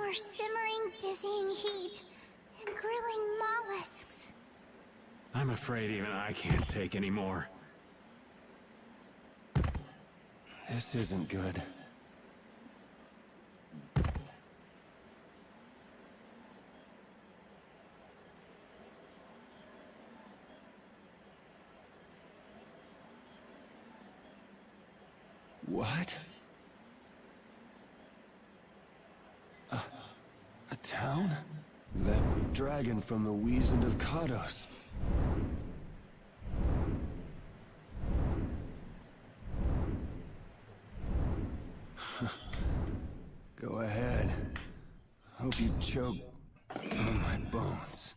more simmering, dizzying heat and grilling mollusks. I'm afraid even I can't take any more. This isn't good. What? A town? That dragon from the Wizened of Kados. Go ahead. Hope you choke on my bones.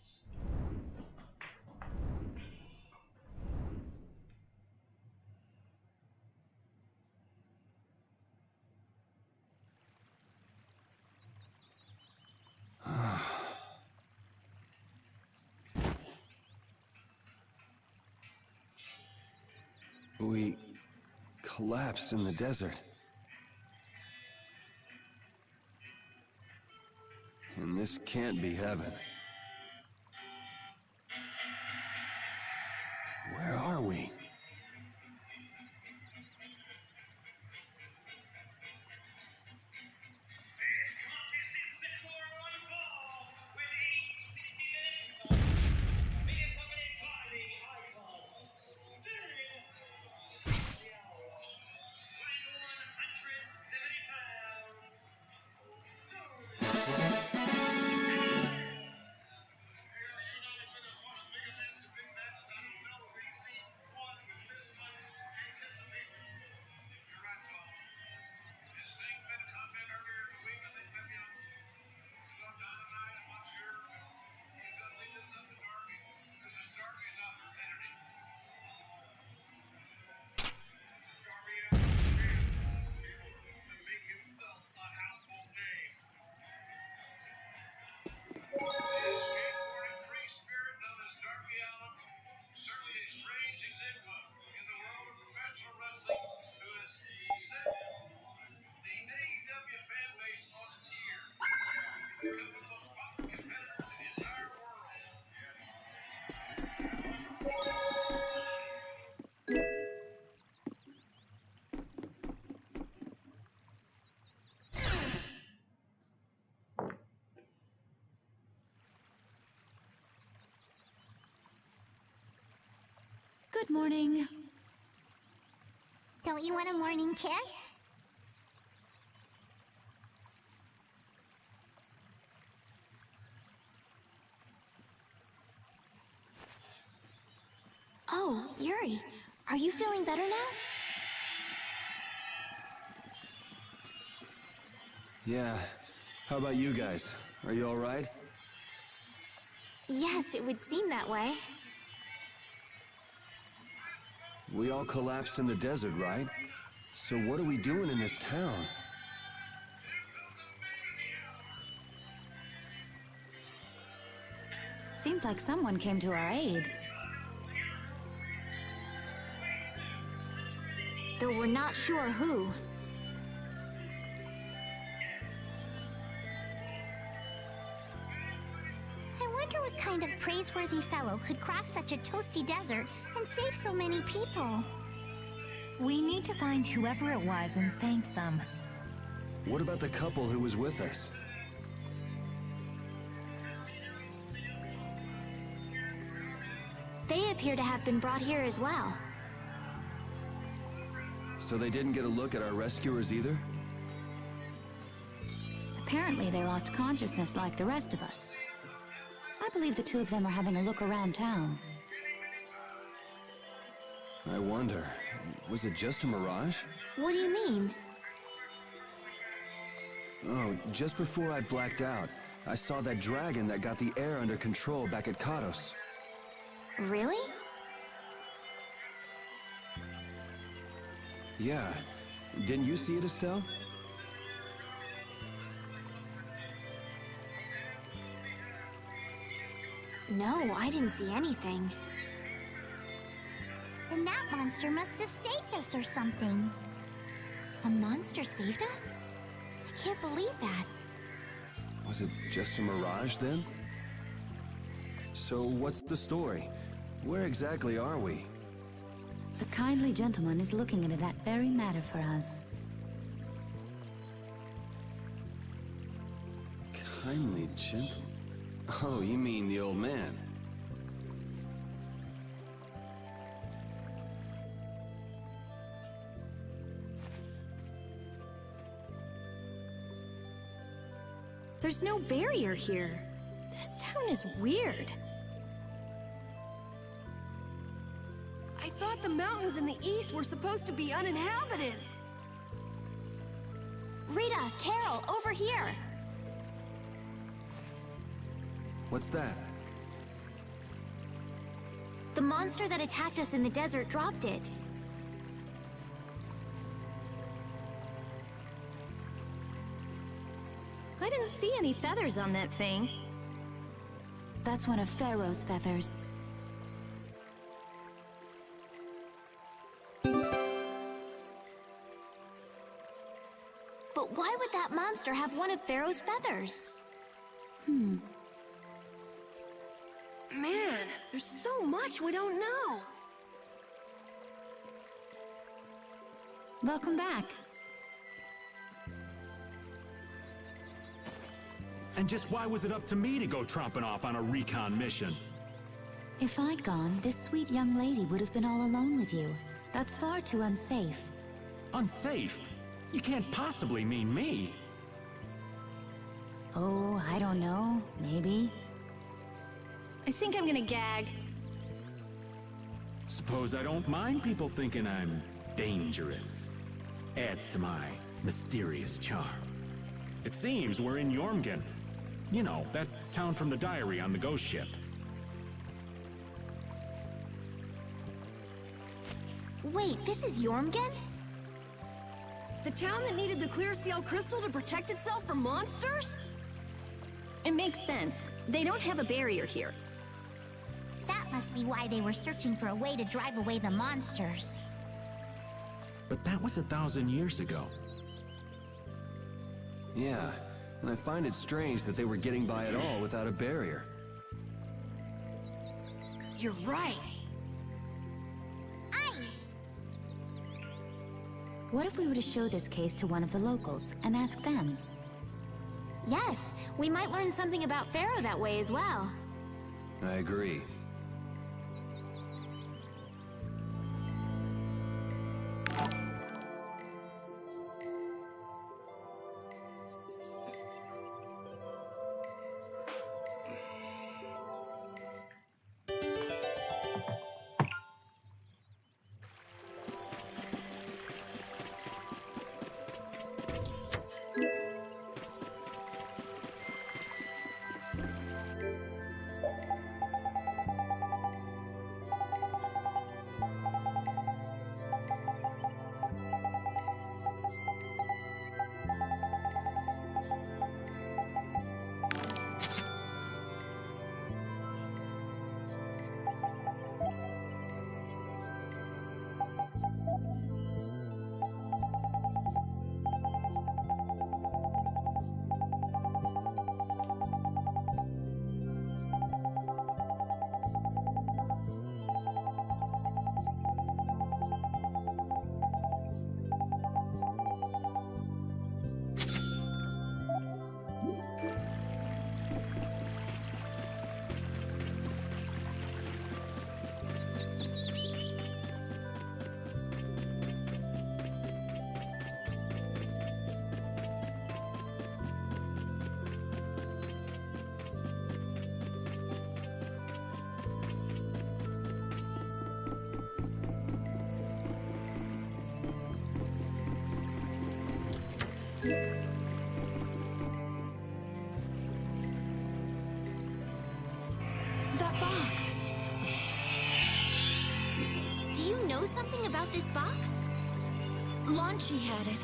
We collapsed in the desert. And this can't be heaven. Where are we? This contest is set for one ball with a 60 minutes on. Be accompanied by the icons. Weighing 170 pounds. Good morning. Don't you want a morning kiss? Oh, Yuri, are you feeling better now? Yeah. How about you guys? Are you all right? Yes, it would seem that way. We all collapsed in the desert, right? So what are we doing in this town? Seems like someone came to our aid. Though we're not sure who. I wonder what kind of praiseworthy fellow could cross such a toasty desert and save so many people. We need to find whoever it was and thank them. What about the couple who was with us? They appear to have been brought here as well. So they didn't get a look at our rescuers either? Apparently they lost consciousness like the rest of us. I believe the two of them are having a look around town. I wonder, was it just a mirage? What do you mean? Oh, just before I blacked out, I saw that dragon that got the air under control back at Kados. Really? Yeah. Didn't you see it, Estelle? No, I didn't see anything. Then that monster must have saved us or something. A monster saved us? I can't believe that. Was it just a mirage then? So what's the story? Where exactly are we? The kindly gentleman is looking into that very matter for us. Kindly gentle. Oh, you mean the old man? There's no barrier here. This town is weird. I thought the mountains in the east were supposed to be uninhabited. Rita, Carol, over here! What's that? The monster that attacked us in the desert dropped it. I didn't see any feathers on that thing. That's one of Pharaoh's feathers. But why would that monster have one of Pharaoh's feathers? Man, there's so much we don't know. Welcome back. And just why was it up to me to go tromping off on a recon mission? If I'd gone, this sweet young lady would have been all alone with you. That's far too unsafe. Unsafe? You can't possibly mean me. Oh, I don't know. Maybe. I think I'm gonna gag. Suppose I don't mind people thinking I'm dangerous. Adds to my mysterious charm. It seems we're in Jormungand. You know, that town from the diary on the ghost ship. Wait, this is Jormungand? The town that needed the clear seal crystal to protect itself from monsters? It makes sense. They don't have a barrier here. That must be why they were searching for a way to drive away the monsters. But that was 1,000 years ago. Yeah, and I find it strange that they were getting by at all without a barrier. You're right. What if we were to show this case to one of the locals and ask them? Yes, we might learn something about Pharaoh that way as well. I agree. That box. Do you know something about this box? Launchie had it.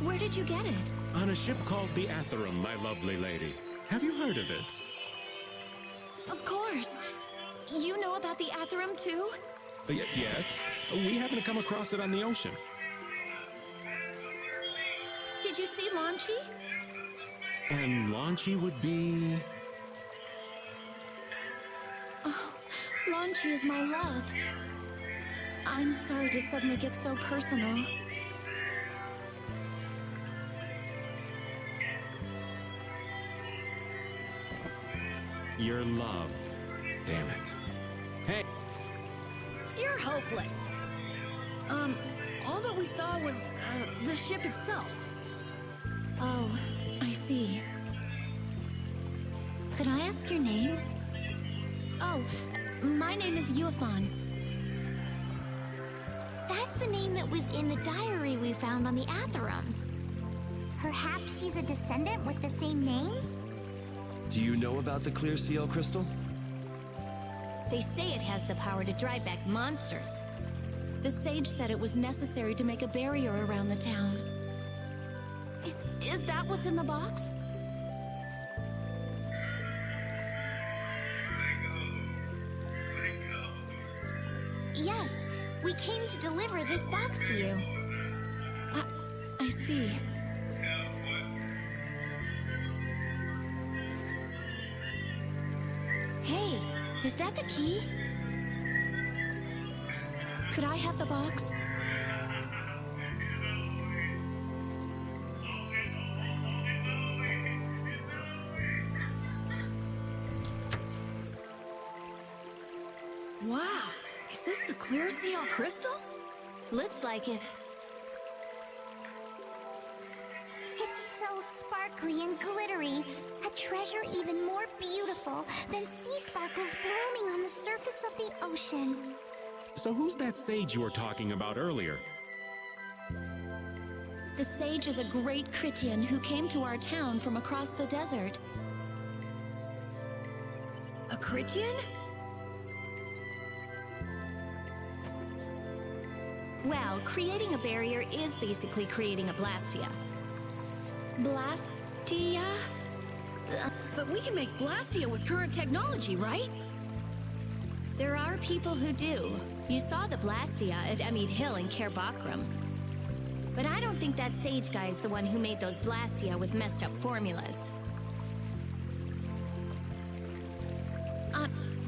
Where did you get it? On a ship called the Atherum, my lovely lady. Have you heard of it? Of course. You know about the Atherum too? Yes. We happen to come across it on the ocean. Did you see Launchie? And Launchie would be... Launchie is my love. I'm sorry to suddenly get so personal. Your love. Damn it. Hey, You're hopeless. All that we saw was, the ship itself. Oh, I see. Could I ask your name? Oh, my name is Yuafan. That's the name that was in the diary we found on the Atherum. Perhaps she's a descendant with the same name? Do you know about the Clear Seal Crystal? They say it has the power to drive back monsters. The sage said it was necessary to make a barrier around the town. Is that what's in the box? Yes, we came to deliver this box to you. I see. Hey, is that the key? Could I have the box? Wow, is this the Clear Seal Crystal? Looks like it. It's so sparkly and glittery. A treasure even more beautiful than sea sparkles blooming on the surface of the ocean. so who's that sage you were talking about earlier? The sage is a great Critian who came to our town from across the desert. A Critian? Well, creating a barrier is basically creating a Blastia. Blastia? But we can make Blastia with current technology, right? There are people who do. You saw the Blastia at Emid Hill in Cair Bakram. But I don't think that sage guy is the one who made those Blastia with messed up formulas.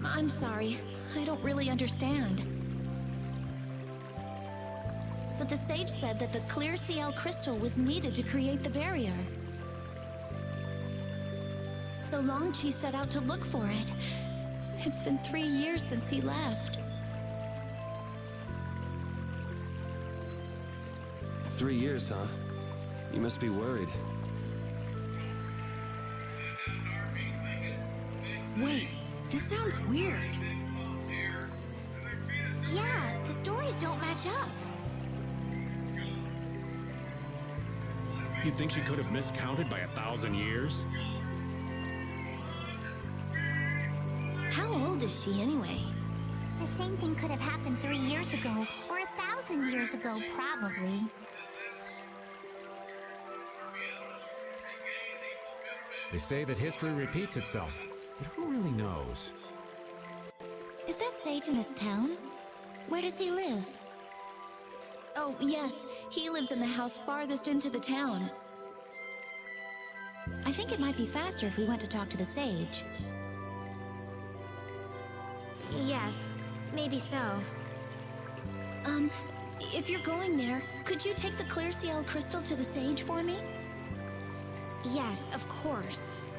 I'm sorry. I don't really understand. But the sage said that the Clear Seal Crystal was needed to create the barrier. So Launchie set out to look for it. It's been 3 years since he left. 3 years, huh? You must be worried. Wait, this sounds weird. Yeah, the stories don't match up. You think she could have miscounted by 1,000 years? How old is she anyway? The same thing could have happened 3 years ago, or 1,000 years ago, probably. They say that history repeats itself, but who really knows? Is that sage in this town? Where does he live? Oh, yes. He lives in the house farthest into the town. I think it might be faster if we went to talk to the sage. Yes, maybe so. If you're going there, could you take the Clear Seal Crystal to the sage for me? Yes, of course.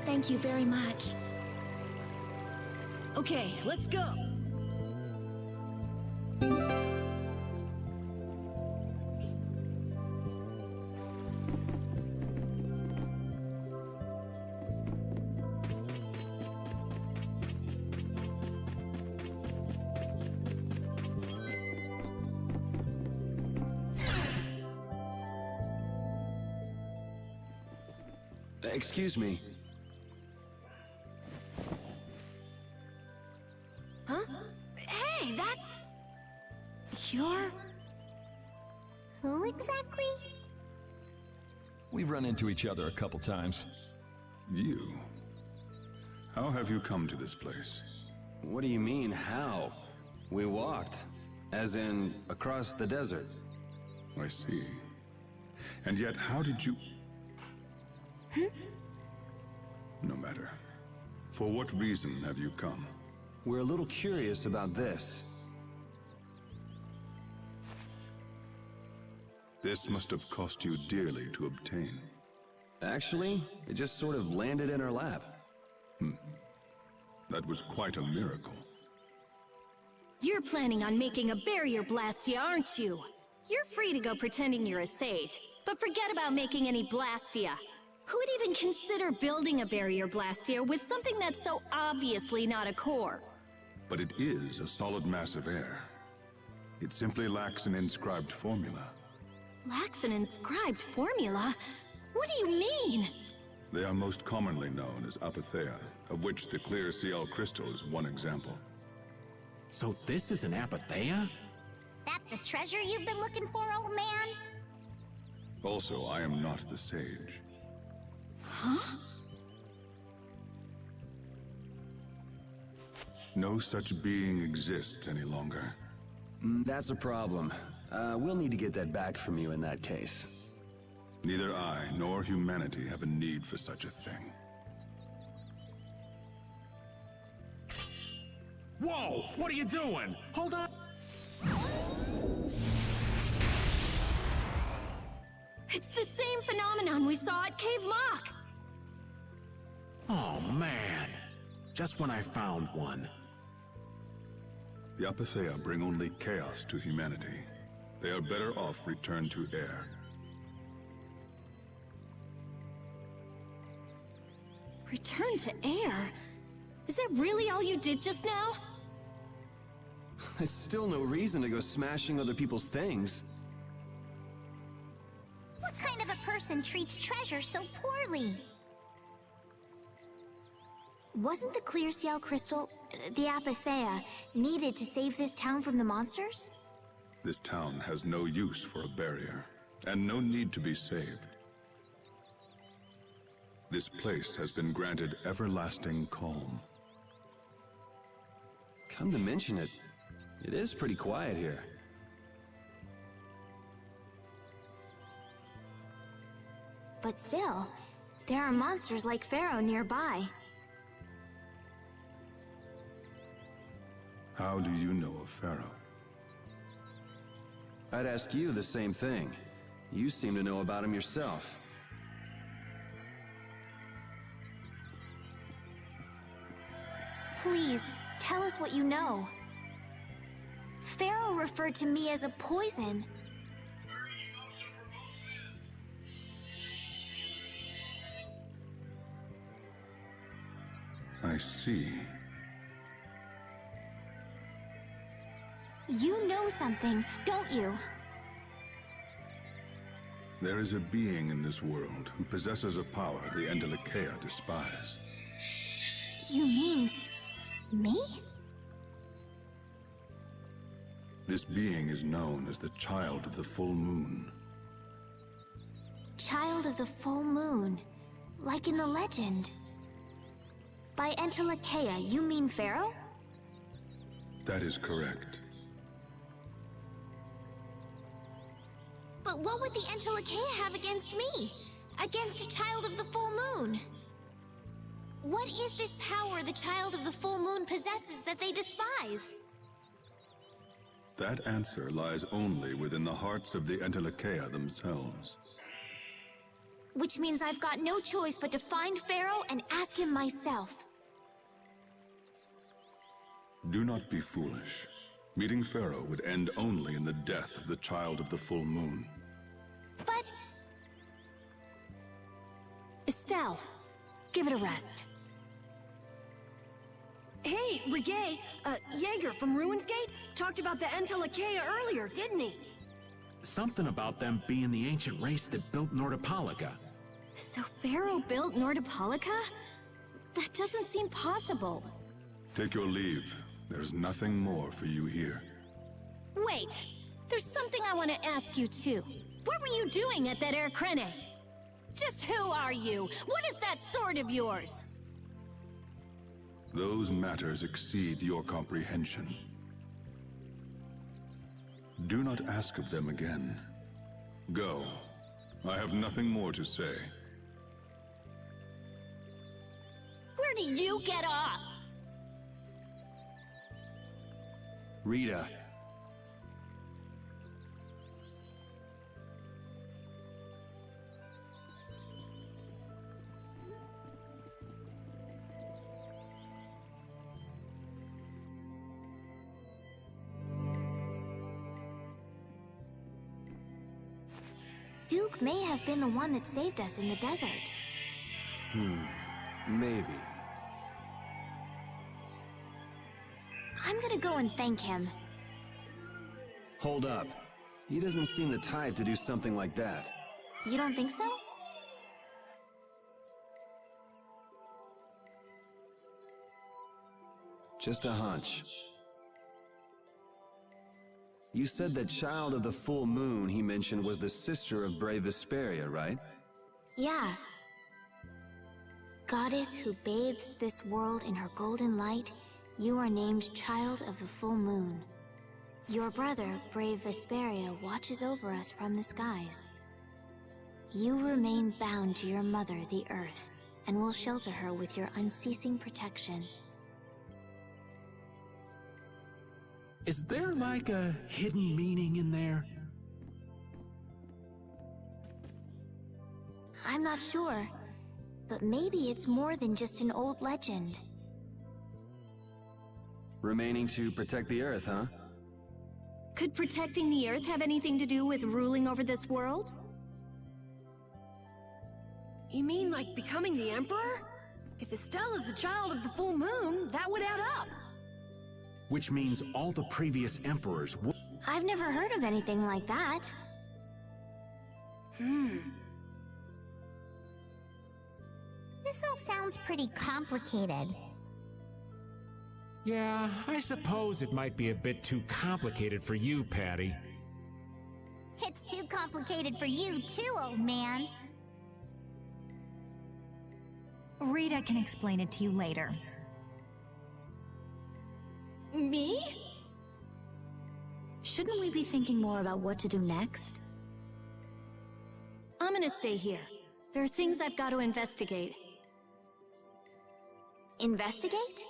Thank you very much. Okay, let's go. Excuse me. Huh? Hey, that's... You're... Who exactly? We've run into each other a couple times. You? How have you come to this place? What do you mean, how? We walked. As in, across the desert. I see. And yet, how did you... No matter. For what reason have you come? We're a little curious about this. This must have cost you dearly to obtain. Actually, it just sort of landed in our lap. That was quite a miracle. You're planning on making a barrier Blastia, aren't you? You're free to go pretending you're a sage, but forget about making any Blastia. Who would even consider building a barrier Blastia with something that's so obviously not a core? But it is a solid mass of air. It simply lacks an inscribed formula. Lacks an inscribed formula? What do you mean? They are most commonly known as apatheia, of which the clear CL crystal is one example. So this is an apatheia? That the treasure you've been looking for, old man? Also, I am not the sage. Huh? No such being exists any longer. That's a problem. We'll need to get that back from you in that case. Neither I nor humanity have a need for such a thing. Whoa! What are you doing? Hold on! It's the same phenomenon we saw at Cave Mock! Oh, man. Just when I found one. The apatheia bring only chaos to humanity. They are better off returned to air. Return to air? Is that really all you did just now? It's still no reason to go smashing other people's things. What kind of a person treats treasure so poorly? Wasn't the clear CL crystal, the Apatheia, needed to save this town from the monsters? This town has no use for a barrier, and no need to be saved. This place has been granted everlasting calm. Come to mention it, it is pretty quiet here. But still, there are monsters like Pharaoh nearby. How do you know of Pharaoh? I'd ask you the same thing. You seem to know about him yourself. Please, tell us what you know. Pharaoh referred to me as a poison. I see. You know something, don't you? There is a being in this world who possesses a power the Endelikeia despise. You mean... me? This being is known as the Child of the Full Moon. Child of the full moon, like in the legend. By Endelikeia, you mean Pharaoh? That is correct. But what would the Endelikeia have against me? Against a child of the full moon? What is this power the child of the full moon possesses that they despise? That answer lies only within the hearts of the Endelikeia themselves. Which means I've got no choice but to find Pharaoh and ask him myself. Do not be foolish. Meeting Pharaoh would end only in the death of the Child of the Full Moon. But... Estelle, give it a rest. Hey, Reggae, Jaeger from Ruins Gate talked about the Endelikeia earlier, didn't he? Something about them being the ancient race that built Nordopolica. So Pharaoh built Nordopolica? That doesn't seem possible. Take your leave. There's nothing more for you here. Wait, there's something I want to ask you too. What were you doing at that Air Krene? Just who are you? What is that sword of yours? Those matters exceed your comprehension. Do not ask of them again. Go. I have nothing more to say. Where do you get off? Rita. Duke may have been the one that saved us in the desert. Maybe. I'm gonna go and thank him. Hold up. He doesn't seem the type to do something like that. You don't think so? Just a hunch. You said that child of the full moon he mentioned was the sister of Brave Vesperia, right? Yeah. Goddess who bathes this world in her golden light, you are named Child of the Full Moon. Your brother, Brave Vesperia, watches over us from the skies. You remain bound to your mother, the Earth, and will shelter her with your unceasing protection. Is there like a hidden meaning in there? I'm not sure, but maybe it's more than just an old legend. Remaining to protect the Earth, huh? Could protecting the Earth have anything to do with ruling over this world? You mean like becoming the Emperor? If Estelle is the child of the full moon, that would add up. Which means all the previous emperors would. I've never heard of anything like that. This all sounds pretty complicated. Yeah, I suppose it might be a bit too complicated for you, Patty. It's too complicated for you too, old man. Rita can explain it to you later. Me? Shouldn't we be thinking more about what to do next? I'm gonna stay here. There are things I've got to investigate. Investigate?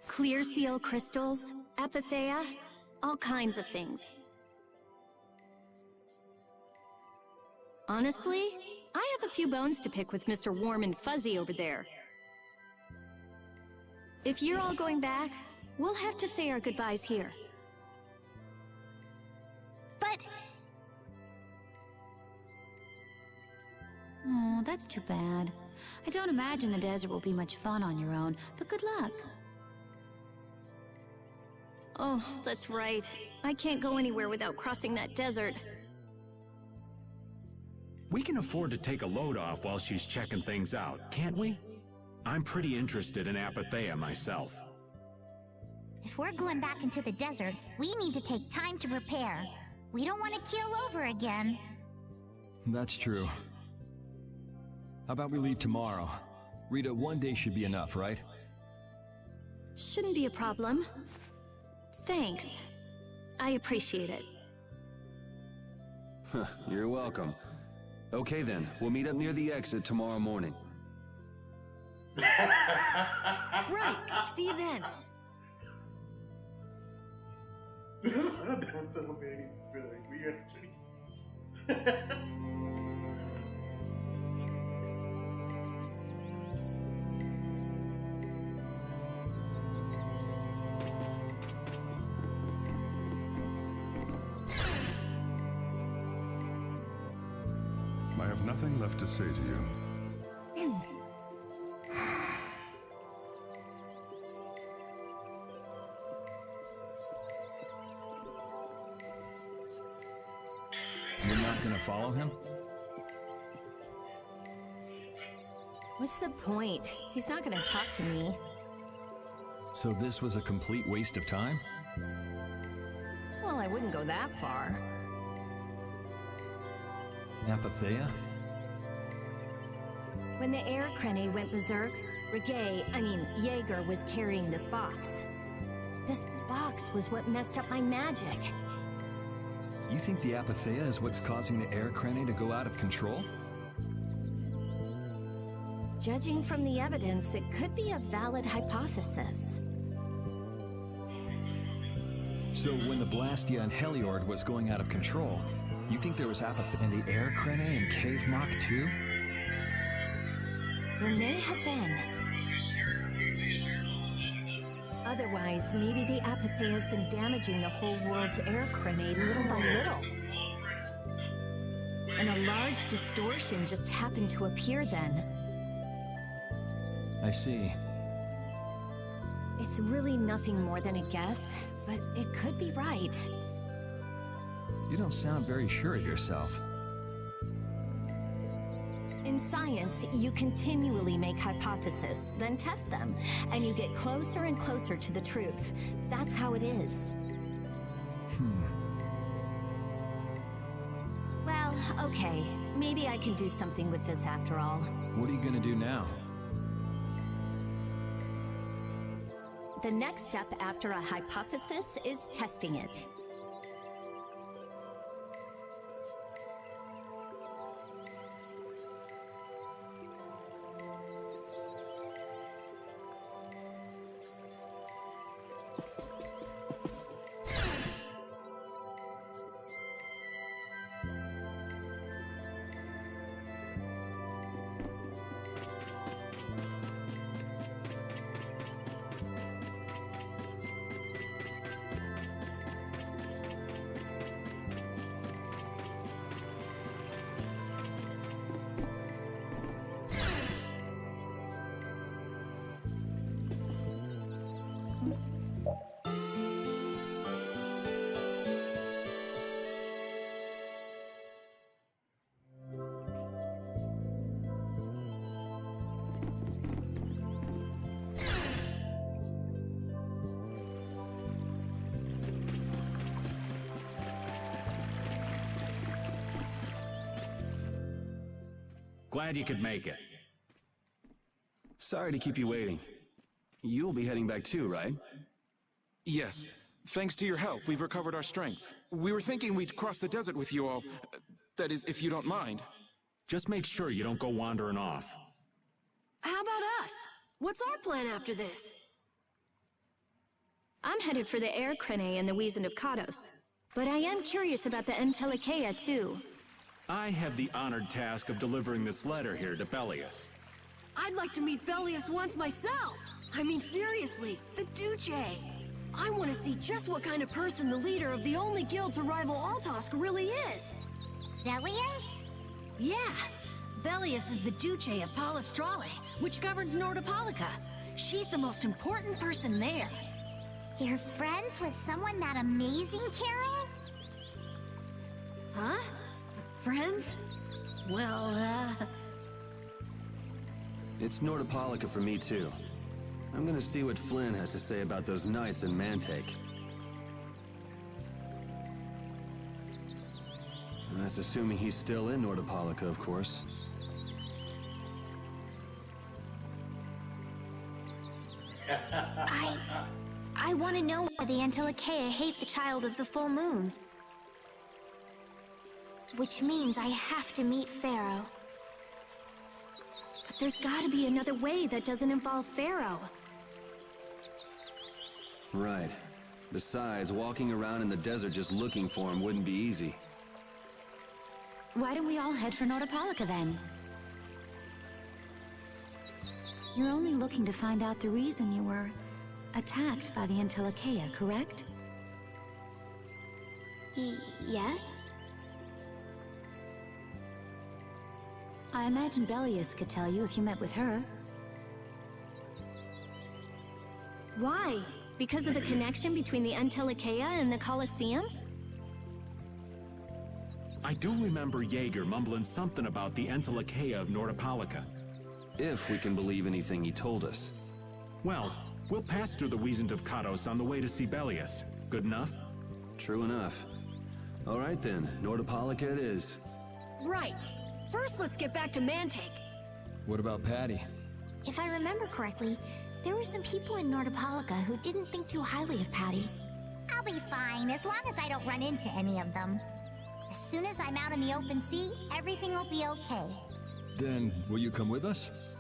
Clear seal crystals, apatheia, all kinds of things. Honestly, I have a few bones to pick with Mr. Warm and Fuzzy over there. If you're all going back, we'll have to say our goodbyes here. But... Oh, that's too bad. I don't imagine the desert will be much fun on your own, but good luck. Oh, that's right. I can't go anywhere without crossing that desert. We can afford to take a load off while she's checking things out, can't we? I'm pretty interested in Apatheia myself. If we're going back into the desert, we need to take time to prepare. We don't want to keel over again. That's true. How about we leave tomorrow? Rita, one day should be enough, right? Shouldn't be a problem. Thanks. I appreciate it. You're welcome. Okay then, we'll meet up near the exit tomorrow morning. Right. See you then. Don't tell me any feeling. We actually. I have nothing left to say to you. You're not gonna follow him? What's the point? He's not gonna talk to me. So this was a complete waste of time? Well, I wouldn't go that far. Apatheia? When the air crane went berserk, Jaeger was carrying this box. This box was what messed up my magic. You think the Apatheia is what's causing the air crane to go out of control? Judging from the evidence, it could be a valid hypothesis. So when the Blastia and Heliord was going out of control, you think there was apathy in the Air Krene and Cave Mock too? There may have been. Otherwise, maybe the apathy has been damaging the whole world's air Krene little by little. And a large distortion just happened to appear then. I see. It's really nothing more than a guess, but it could be right. You don't sound very sure of yourself. In science, you continually make hypotheses, then test them, and you get closer and closer to the truth. That's how it is. Well, okay. Maybe I can do something with this after all. What are you gonna do now? The next step after a hypothesis is testing it. Glad you could make it. Sorry to keep you waiting. You'll be heading back too, right? Yes. Thanks to your help, we've recovered our strength. We were thinking we'd cross the desert with you all. That is, if you don't mind. Just make sure you don't go wandering off. How about us? What's our plan after this? I'm headed for the Air Krene and the Wizened of Kados. But I am curious about the Entelikeia, too. I have the honored task of delivering this letter here to Belius. I'd like to meet Belius once myself. I mean, seriously, the Duce. I want to see just what kind of person the leader of the only guild to rival Altosk really is. Belius? Yeah. Belius is the Duce of Palestrale, which governs Nordopolica. She's the most important person there. You're friends with someone that amazing, Carol? Huh? Friends? Well, It's Nordopolica for me too. I'm gonna see what Flynn has to say about those knights in Mantake. And that's assuming he's still in Nordopolica, of course. I want to know why the Entelikeia hate the Child of the Full Moon. Which means I have to meet Pharaoh. But there's gotta be another way that doesn't involve Pharaoh. Right. Besides, walking around in the desert just looking for him wouldn't be easy. Why don't we all head for Nordopolica then? You're only looking to find out the reason you were attacked by the Entelikeia, correct? Yes? I imagine Belius could tell you if you met with her. Why? Because of the connection between the Entelikeia and the Colosseum? I do remember Jaeger mumbling something about the Entelikeia of Nordopolica. If we can believe anything he told us. Well, we'll pass through the Wizened of Kados on the way to see Belius. Good enough? True enough. All right then, Nordopolica it is. right. First, let's get back to Mantake. What about Patty? If I remember correctly, there were some people in Nordopolica who didn't think too highly of Patty. I'll be fine, as long as I don't run into any of them. As soon as I'm out in the open sea, everything will be okay. Then, will you come with us?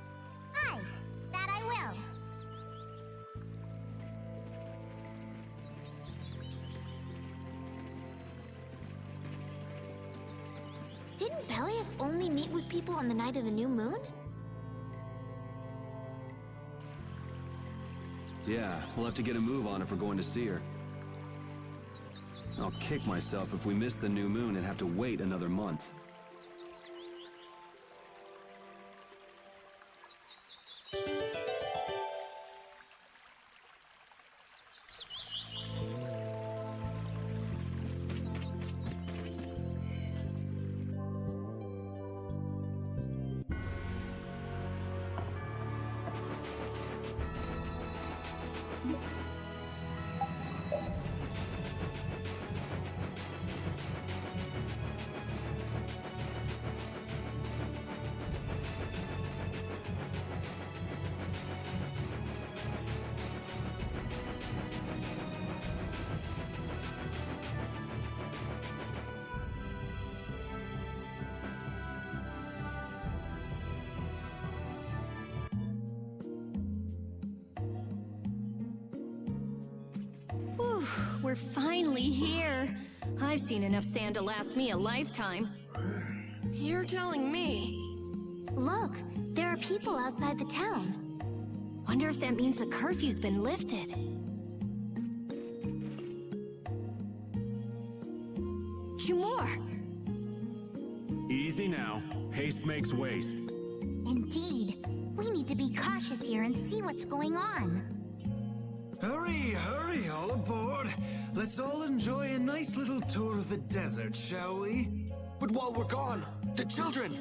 on the night of the new moon? Yeah, we'll have to get a move on if we're going to see her. I'll kick myself if we miss the new moon and have to wait another month. Whew, we're finally here. I've seen enough sand to last me a lifetime. You're telling me. Look, there are people outside the town. Wonder if that means the curfew's been lifted. Cumore! Easy now. Haste makes waste. Indeed. We need to be cautious here and see what's going on. Hurry, hurry, all aboard. Let's all enjoy a nice little tour of the desert, shall we? But while we're gone, the children!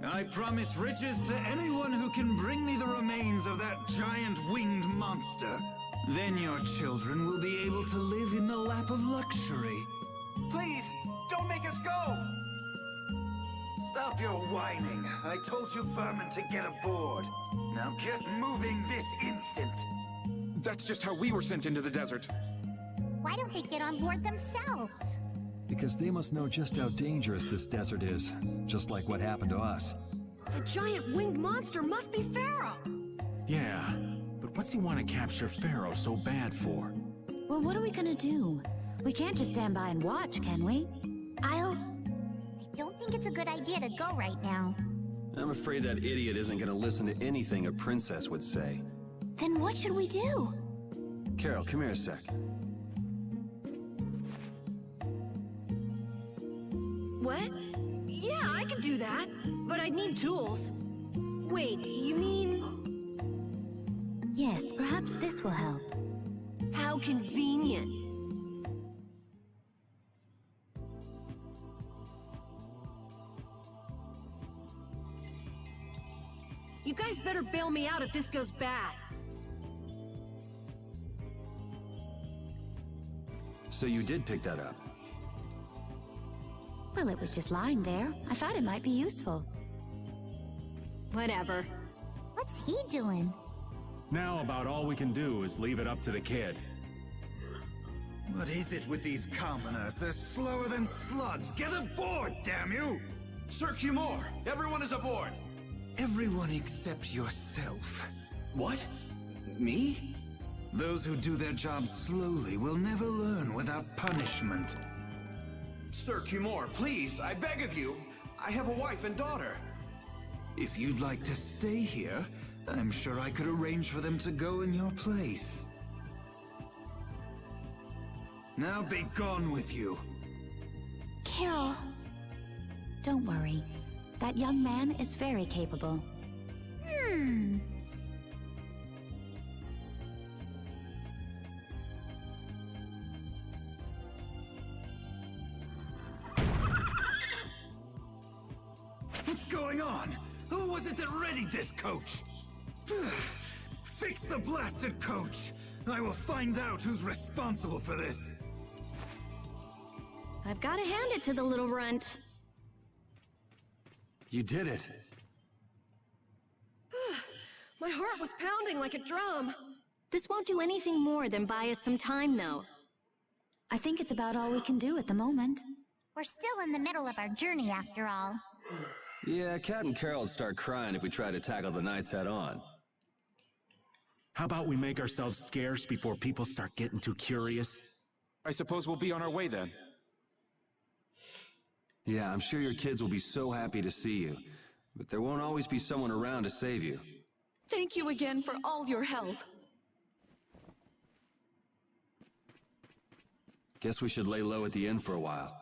I promise riches to anyone who can bring me the remains of that giant winged monster. Then your children will be able to live in the lap of luxury. Please, don't make us go! Stop your whining. I told you vermin to get aboard. Now get moving this instant. That's just how we were sent into the desert. Why don't they get on board themselves? Because they must know just how dangerous this desert is, just like what happened to us. The giant winged monster must be Pharaoh! Yeah, but what's he want to capture Pharaoh so bad for? Well, what are we gonna do? We can't just stand by and watch, can we? I don't think it's a good idea to go right now. I'm afraid that idiot isn't gonna listen to anything a princess would say. Then what should we do? Carol, come here a sec. What? Yeah, I could do that, but I'd need tools. Wait, you mean... Yes, perhaps this will help. How convenient. You guys better bail me out if this goes bad. So you did pick that up? Well, it was just lying there. I thought it might be useful. Whatever. What's he doing? Now about all we can do is leave it up to the kid. What is it with these commoners? They're slower than slugs. Get aboard, damn you! Sir Cumore, everyone is aboard! Everyone except yourself. What? Me? Those who do their jobs slowly will never learn without punishment. Sir Cumore, please, I beg of you. I have a wife and daughter. If you'd like to stay here, I'm sure I could arrange for them to go in your place. Now be gone with you. Carol. Don't worry. That young man is very capable. What's going on? Who was it that readied this coach? Fix the blasted coach! I will find out who's responsible for this. I've gotta hand it to the little runt. You did it. My heart was pounding like a drum. This won't do anything more than buy us some time, though. I think it's about all we can do at the moment. We're still in the middle of our journey after all. Yeah, Cat and Carol would start crying if we tried to tackle the knights head on. How about we make ourselves scarce before people start getting too curious? I suppose we'll be on our way then. Yeah, I'm sure your kids will be so happy to see you. but there won't always be someone around to save you. Thank you again for all your help. Guess we should lay low at the inn for a while.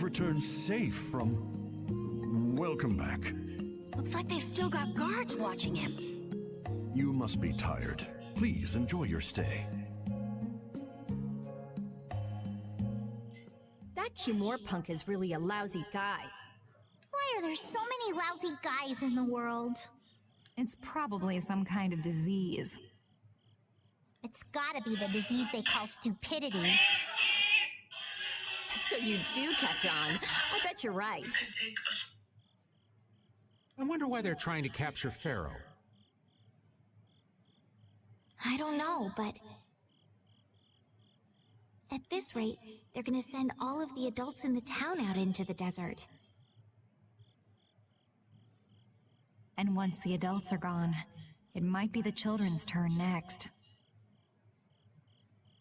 have returned safe from... Welcome back. Looks like they've still got guards watching him. You must be tired. Please enjoy your stay. That Cumore punk is really a lousy guy. Why are there so many lousy guys in the world? It's probably some kind of disease. It's gotta be the disease they call stupidity. So you do catch on. I bet you're right. I wonder why they're trying to capture Pharaoh. I don't know, but at this rate, they're gonna send all of the adults in the town out into the desert. And once the adults are gone, it might be the children's turn next.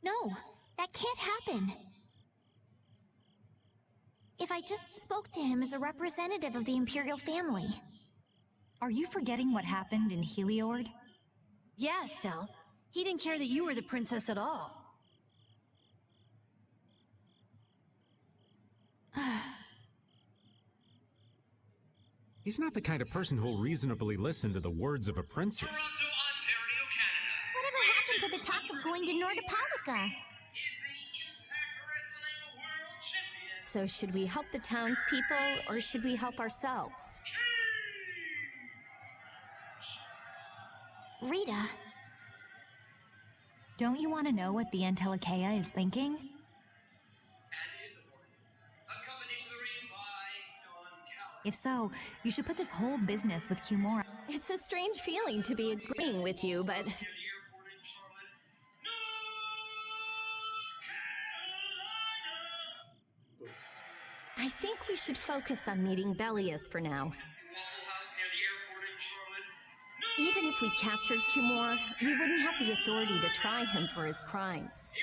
No, that can't happen. If I just spoke to him as a representative of the Imperial family. Are you forgetting what happened in Heliord? Yeah, Estelle. He didn't care that you were the princess at all. He's not the kind of person who'll reasonably listen to the words of a princess. Whatever happened to the talk of going to Nordopolica? So should we help the townspeople, or should we help ourselves? Rita. Don't you want to know what the Entelekea is thinking? If so, you should put this whole business with Cumore. It's a strange feeling to be agreeing with you, but... I think we should focus on meeting Belias for now. Even if we captured Cumore, we wouldn't have the authority to try him for his crimes.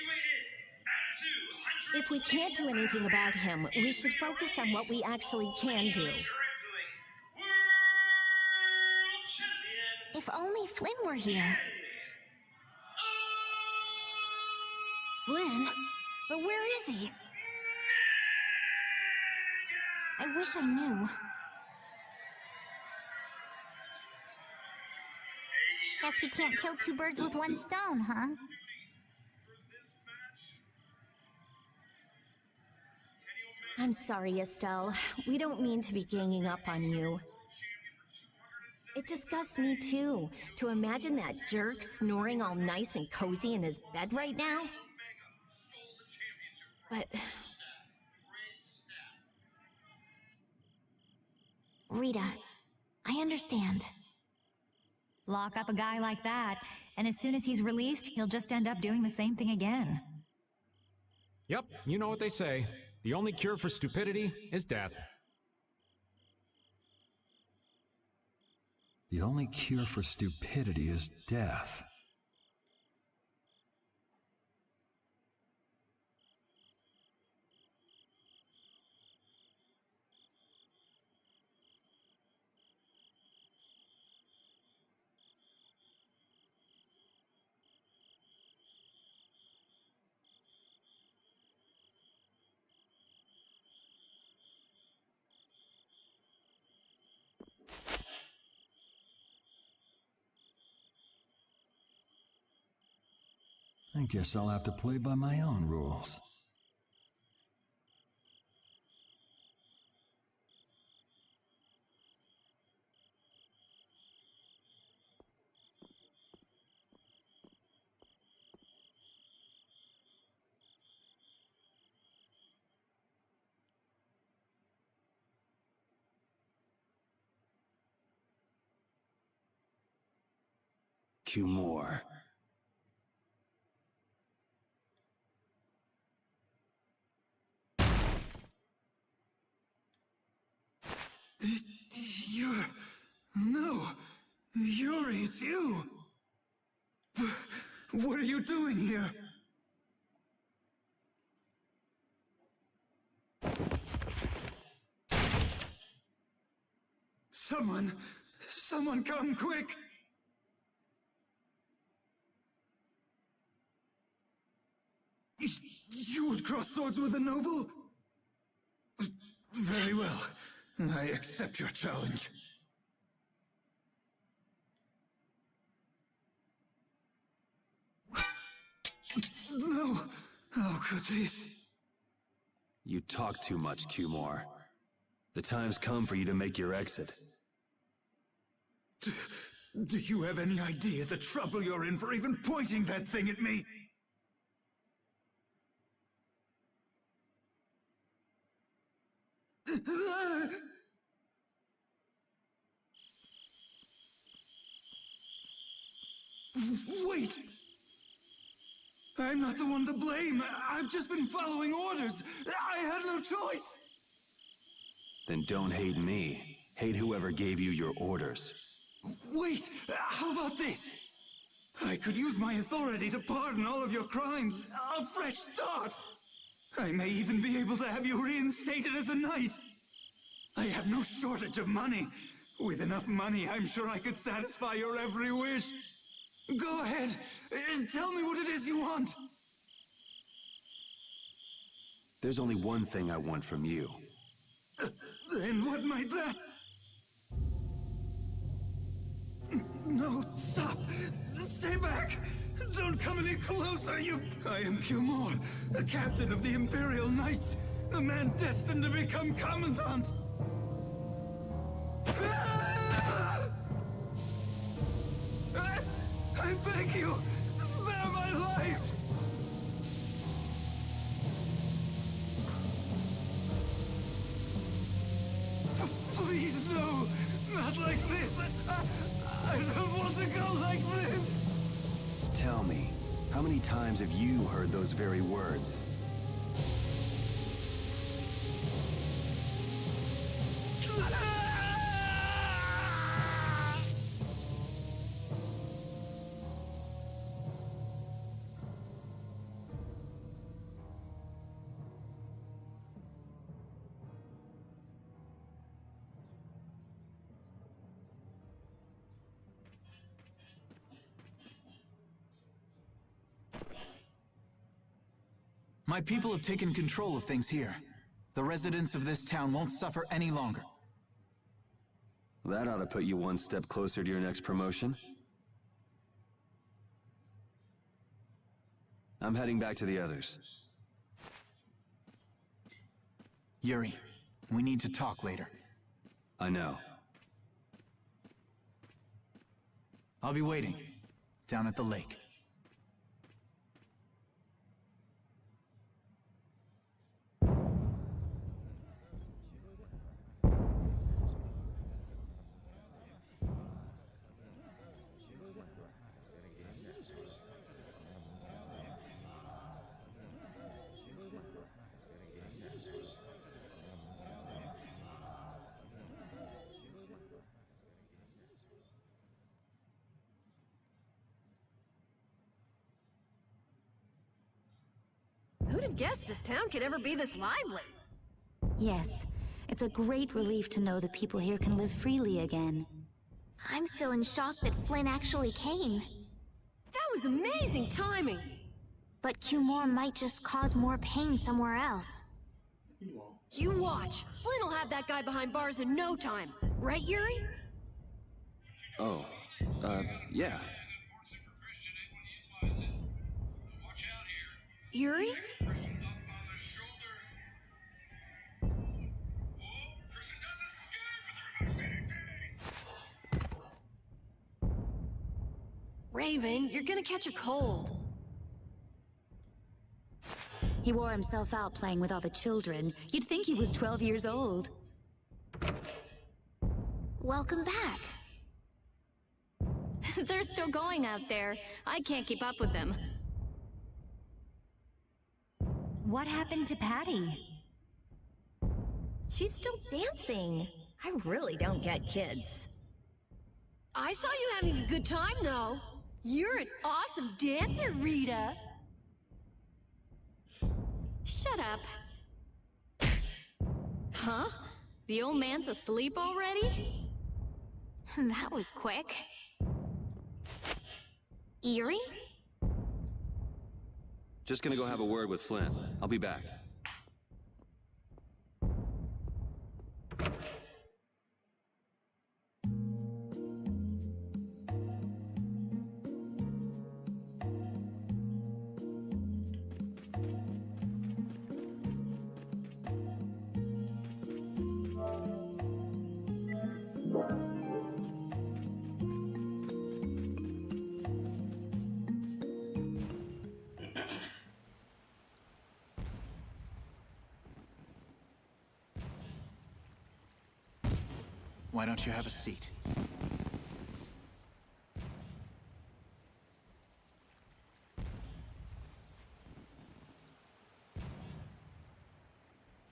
If we can't do anything about him, we should focus on what we actually can do. If only Flynn were here. Flynn? But where is he? I wish I knew. Guess we can't kill two birds with one stone, huh? I'm sorry, Estelle. We don't mean to be ganging up on you. It disgusts me too, to imagine that jerk snoring all nice and cozy in his bed right now. But... Rita, I understand. Lock up a guy like that, and as soon as he's released, he'll just end up doing the same thing again. Yep, you know what they say. The only cure for stupidity is death. The only cure for stupidity is death. I guess I'll have to play by my own rules. Cumore. No! Yuri, it's you! What are you doing here? Someone come quick! You would cross swords with a noble? Very well. I accept your challenge. No! How could this? You talk too much, Cumore. The time's come for you to make your exit. Do you have any idea the trouble you're in for even pointing that thing at me? Wait! I'm not the one to blame. I've just been following orders. I had no choice. Then don't hate me. Hate whoever gave you your orders. Wait, how about this? I could use my authority to pardon all of your crimes. A fresh start. I may even be able to have you reinstated as a knight. I have no shortage of money. With enough money, I'm sure I could satisfy your every wish. Go ahead, tell me what it is you want. There's only one thing I want from you. Then what might that... No, stop! Stay back! Don't come any closer, you... I am Cumore, the captain of the Imperial Knights, a man destined to become Commandant! I beg you, spare my life! Please, no! Not like this! I don't want to go like this! Tell me, how many times have you heard those very words? My people have taken control of things here. The residents of this town won't suffer any longer. That ought to put you one step closer to your next promotion. I'm heading back to the others. Yuri, we need to talk later. I know. I'll be waiting, down at the lake. Who'd have guessed this town could ever be this lively? Yes, it's a great relief to know the people here can live freely again. I'm still in shock that Flynn actually came. That was amazing timing! But Cumore might just cause more pain somewhere else. You watch. Flynn will have that guy behind bars in no time. Right, Yuri? Oh, yeah. Yuri? Raven, you're gonna catch a cold. He wore himself out playing with all the children. You'd think he was 12 years old. Welcome back. They're still going out there. I can't keep up with them. What happened to Patty? She's still dancing. I really don't get kids. I saw you having a good time, though. You're an awesome dancer, Rita. Shut up. Huh? The old man's asleep already? That was quick. Yuri? Just gonna go have a word with Flynn. I'll be back. Why don't you have a seat?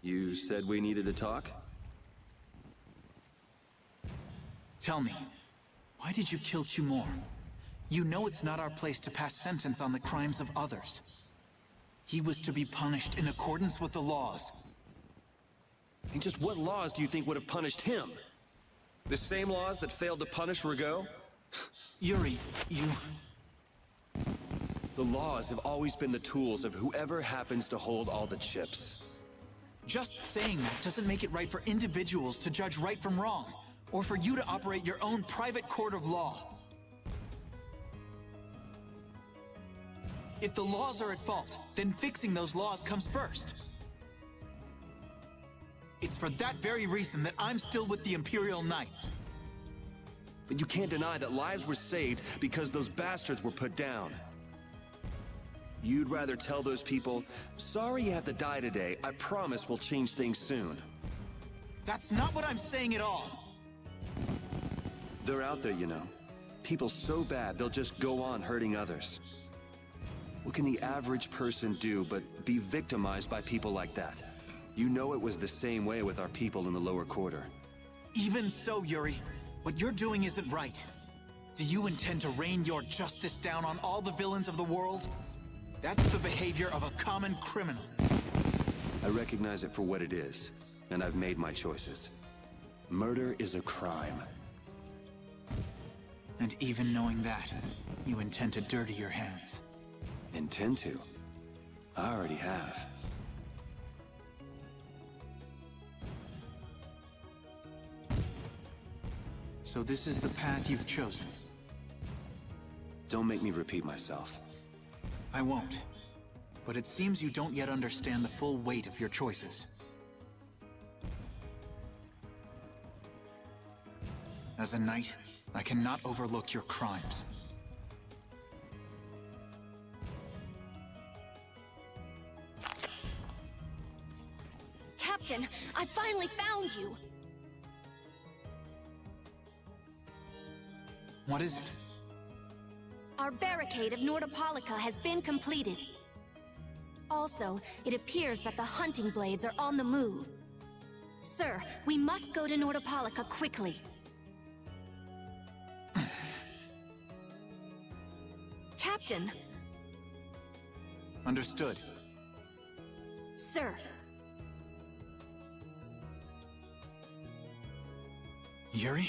You said we needed to talk? Tell me, why did you kill Tumor? You know it's not our place to pass sentence on the crimes of others. He was to be punished in accordance with the laws. And just what laws do you think would have punished him? The same laws that failed to punish Rigaud? Yuri, you... The laws have always been the tools of whoever happens to hold all the chips. Just saying that doesn't make it right for individuals to judge right from wrong, or for you to operate your own private court of law. If the laws are at fault, then fixing those laws comes first. It's for that very reason that I'm still with the Imperial Knights. But you can't deny that lives were saved because those bastards were put down. You'd rather tell those people, sorry you have to die today, I promise we'll change things soon. That's not what I'm saying at all. They're out there, you know. People so bad they'll just go on hurting others. What can the average person do but be victimized by people like that? You know it was the same way with our people in the lower quarter. Even so, Yuri, what you're doing isn't right. Do you intend to rain your justice down on all the villains of the world? That's the behavior of a common criminal. I recognize it for what it is, and I've made my choices. Murder is a crime. And even knowing that, you intend to dirty your hands. Intend to? I already have. So this is the path you've chosen. Don't make me repeat myself. I won't. But it seems you don't yet understand the full weight of your choices. As a knight, I cannot overlook your crimes. Captain, I finally found you! What is it? Our barricade of Nordopolica has been completed. Also, it appears that the hunting blades are on the move. Sir, we must go to Nordopolica quickly. Captain! Understood. Sir! Yuri?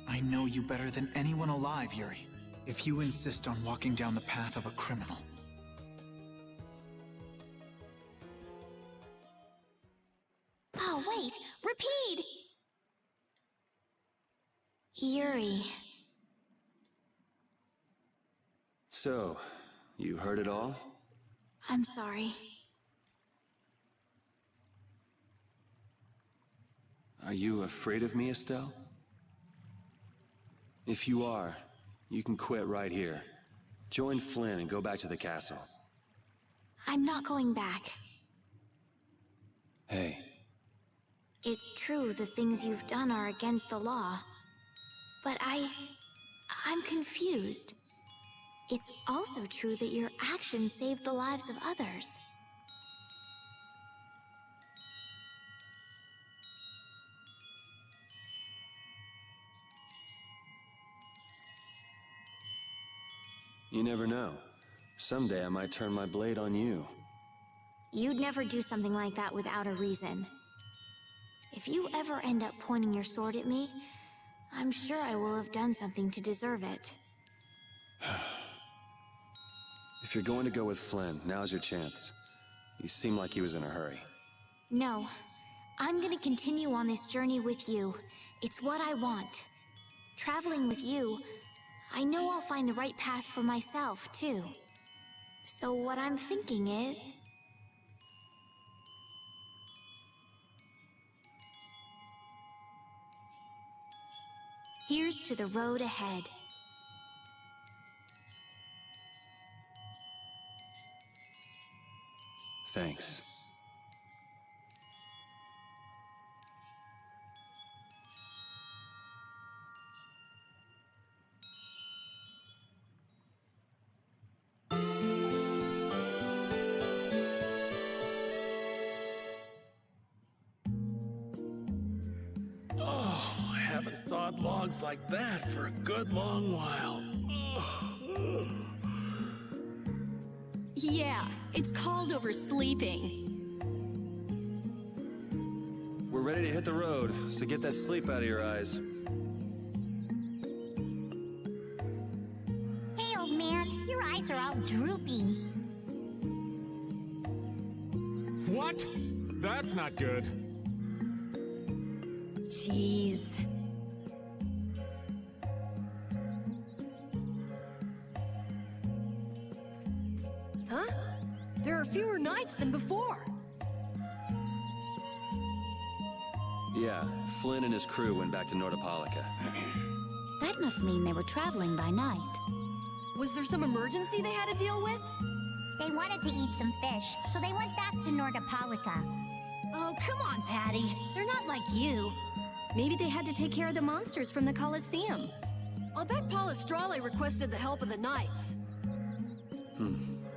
I know you better than anyone alive, Yuri. If you insist on walking down the path of a criminal. Oh, wait! Repeat! Yuri. So, you heard it all? I'm sorry. Are you afraid of me, Estelle? If you are, you can quit right here. Join Flynn and go back to the castle. I'm not going back. Hey. It's true the things you've done are against the law. But I'm confused. It's also true that your actions saved the lives of others. You never know. Someday I might turn my blade on you. You'd never do something like that without a reason. If you ever end up pointing your sword at me, I'm sure I will have done something to deserve it. If you're going to go with Flynn, now's your chance. You seem like he was in a hurry. No. I'm gonna continue on this journey with you. It's what I want. Traveling with you, I know I'll find the right path for myself, too. So what I'm thinking is... here's to the road ahead. Thanks. sawed logs like that for a good long while. Yeah, it's called oversleeping. We're ready to hit the road, so get that sleep out of your eyes. Hey, old man, your eyes are all droopy. What? That's not good. Jeez. Huh? There are fewer knights than before. Yeah, Flynn and his crew went back to Nordopolica. That must mean they were traveling by night. Was there some emergency they had to deal with? They wanted to eat some fish, so they went back to Nordopolica. Oh, come on, Patty. They're not like you. Maybe they had to take care of the monsters from the Colosseum. I'll bet Palestrale requested the help of the knights.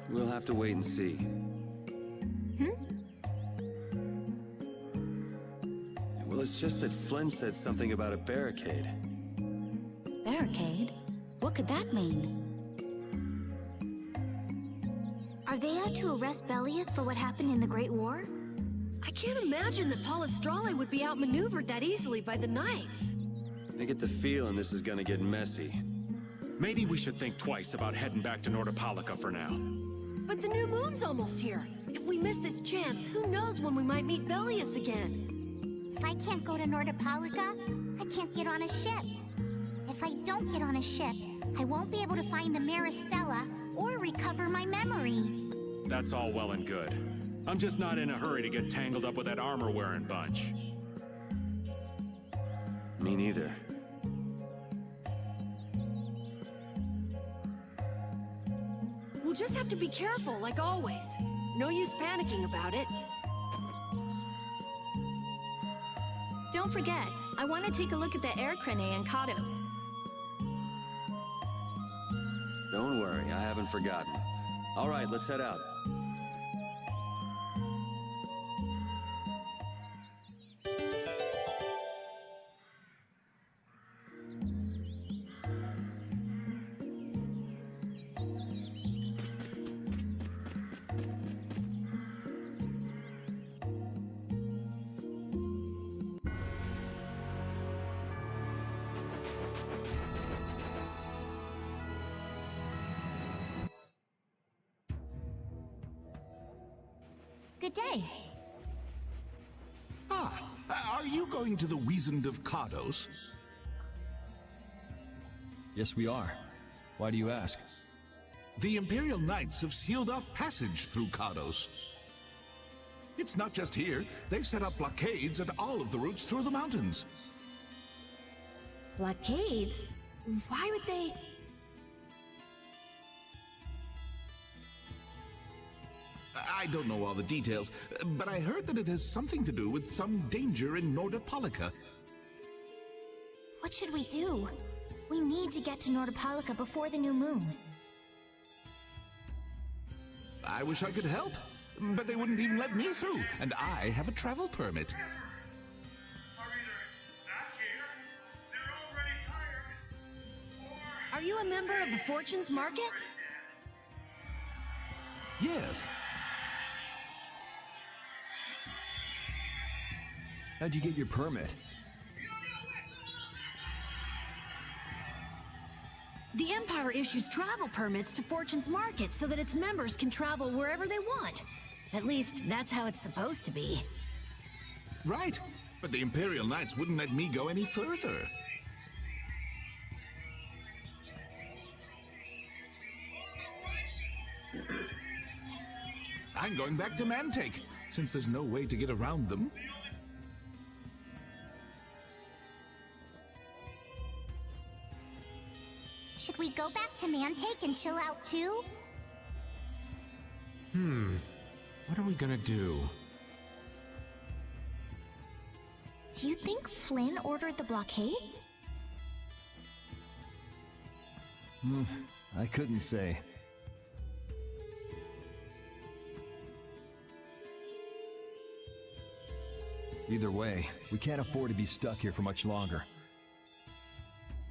We'll have to wait and see. Well, it's just that Flynn said something about a barricade. Barricade? What could that mean? Are they out to arrest Bellius for what happened in the Great War? I can't imagine that Palestrale would be outmaneuvered that easily by the knights. I get the feeling this is gonna get messy. Maybe we should think twice about heading back to Nordopolica for now. But the new moon's almost here. If we miss this chance, who knows when we might meet Bellius again? If I can't go to Nordopolica, I can't get on a ship. If I don't get on a ship, I won't be able to find the Maristella or recover my memory. That's all well and good. I'm just not in a hurry to get tangled up with that armor-wearing bunch. Me neither. We'll just have to be careful, like always. No use panicking about it. Don't forget, I want to take a look at the Aircrene and Kados. Don't worry, I haven't forgotten. All right, let's head out. Good day. Are you going to the Wiesent of Kados? Yes, we are. Why do you ask? The Imperial Knights have sealed off passage through Kados. It's not just here. They've set up blockades at all of the routes through the mountains. Blockades? Why would they... I don't know all the details, but I heard that it has something to do with some danger in Nordopolica. What should we do? We need to get to Nordopolica before the new moon. I wish I could help, but they wouldn't even let me through, and I have a travel permit. Are you a member of the Fortune's Market? Yes. How'd you get your permit? The Empire issues travel permits to Fortune's Market so that its members can travel wherever they want. At least, that's how it's supposed to be. Right, but the Imperial Knights wouldn't let me go any further. I'm going back to Mantake, since there's no way to get around them. Should we go back to Mantake and chill out too? What are we gonna do? Do you think Flynn ordered the blockades? I couldn't say. Either way, we can't afford to be stuck here for much longer.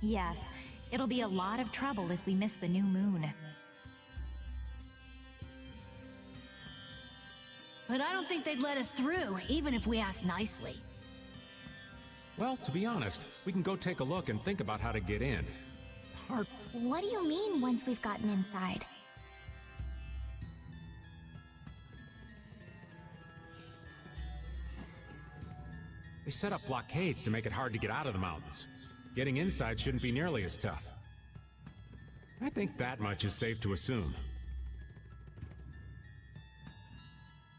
Yes, it'll be a lot of trouble if we miss the new moon. But I don't think they'd let us through, even if we asked nicely. Well, to be honest, we can go take a look and think about how to get in. Hard. What do you mean once we've gotten inside? They set up blockades to make it hard to get out of the mountains. Getting inside shouldn't be nearly as tough. I think that much is safe to assume.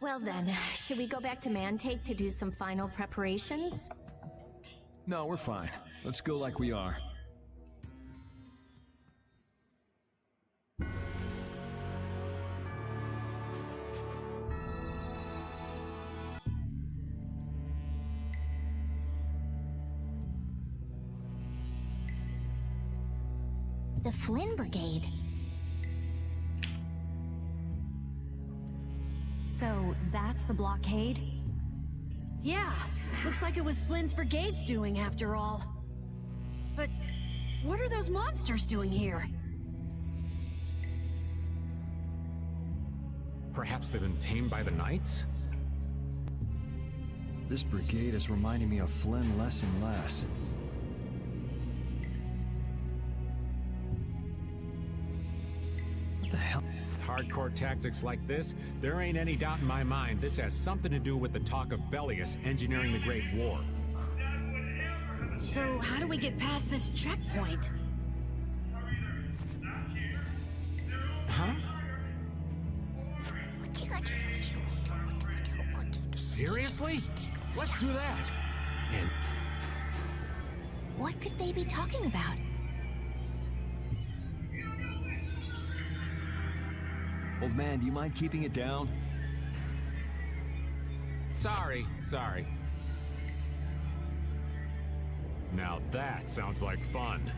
Well then, should we go back to Mantake to do some final preparations? No, we're fine. Let's go like we are. The Flynn Brigade. So, that's the blockade? Yeah, looks like it was Flynn's brigade's doing after all. But what are those monsters doing here? Perhaps they've been tamed by the Knights? This brigade is reminding me of Flynn less and less. What the hell? Hardcore tactics like this, there ain't any doubt in my mind this has something to do with the talk of Bellius engineering the Great War. So how do we get past this checkpoint? Huh? Seriously? Let's do that! And What could they be talking about? Old man, do you mind keeping it down? Sorry. Now that sounds like fun.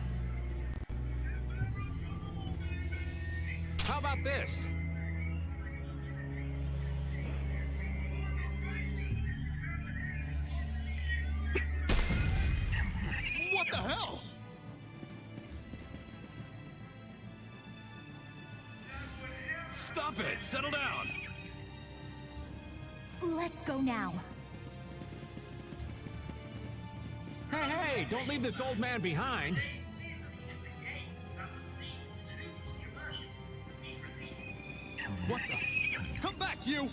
How about this? What the hell? Stop it! Settle down! Let's go now. Hey, don't leave this old man behind. What the? Come back, you!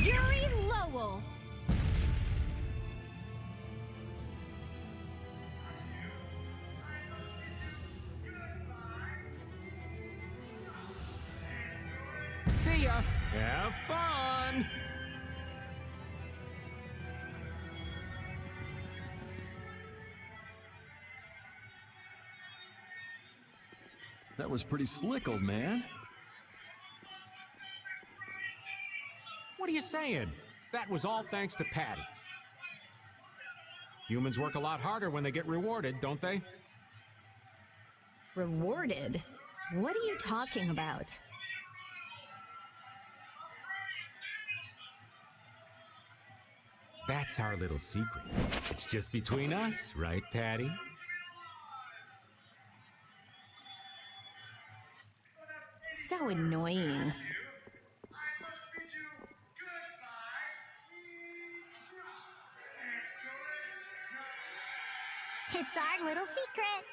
Yuri Lowell! See ya! Have fun! That was pretty slick, old man. What are you saying? That was all thanks to Patty. Humans work a lot harder when they get rewarded, don't they? Rewarded? What are you talking about? That's our little secret. It's just between us, right, Patty? So annoying. It's our little secret.